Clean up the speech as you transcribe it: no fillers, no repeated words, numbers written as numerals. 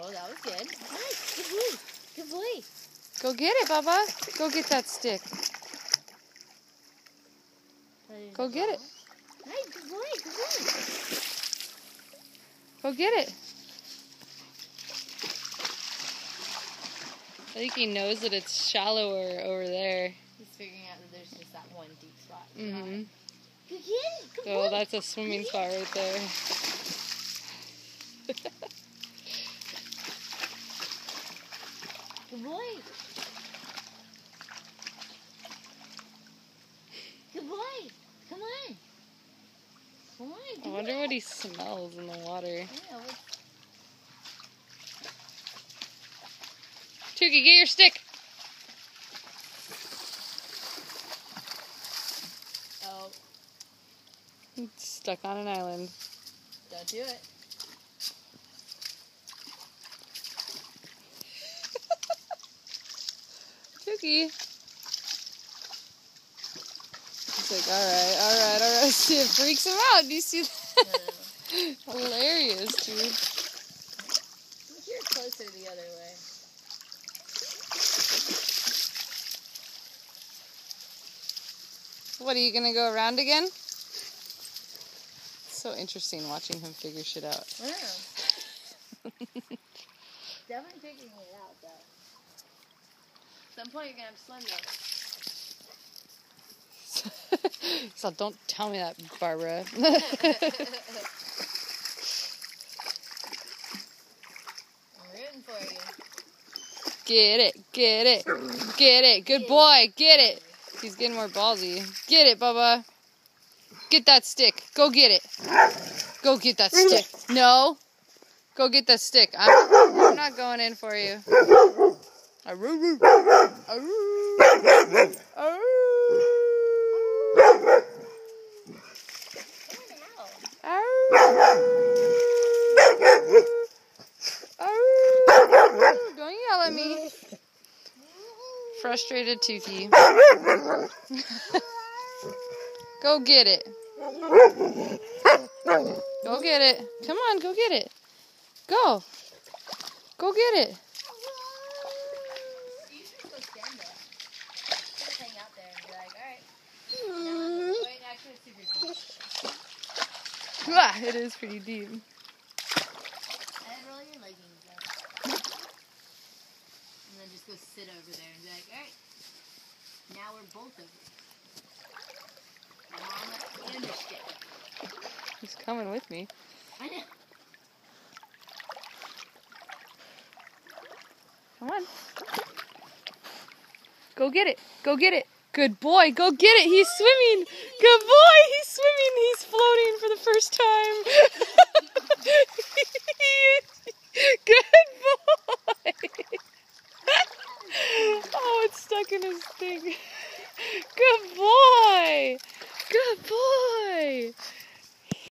Oh, that was good. Nice. Good boy. Good boy. Go get it, Bubba. Go get that stick. Go get it. Nice. Good boy. Good boy. Go get it. I think he knows that it's shallower over there. He's figuring out that there's just that one deep spot. Mm-hmm. Good kid. Good So boy. that's a swimming spot right there. Good boy. Good boy. Come on. Come on. I wonder what he smells in the water. Yeah, Tukey, get your stick. oh, It's stuck on an island. don't do it. Tukey. He's like, alright. See, it freaks him out. Do you see that? No. Hilarious, dude. You're closer the other way. What, are you going to go around again? It's so interesting watching him figure shit out. I know. Definitely figuring it out, though. At some point, you're going to have to swim, though. So don't tell me that, Barbara. I'm rooting for you. Get it. Good boy, get it. He's getting more ballsy. Get it, Bubba. Get that stick. Go get it. Go get that stick. No. Go get that stick. I'm not going in for you. Aroo. Don't yell at me. Frustrated Tukey. Go get it. Go get it. Come on, go get it. Go. Go get it. You should go stand there. Just hang out there and be like, alright. Wait, actually, it's super deep. Ah, it is pretty deep. And roll your leggings up. And then just go sit over there and be like, alright. Now we're both over there. Mama and the stick. He's coming with me. I know. Come on. Go get it. Go get it. Good boy. Go get it. He's swimming. Good boy. He's swimming. He's floating for the first time. Good boy. Oh, it's stuck in his thing. Good boy. Good boy.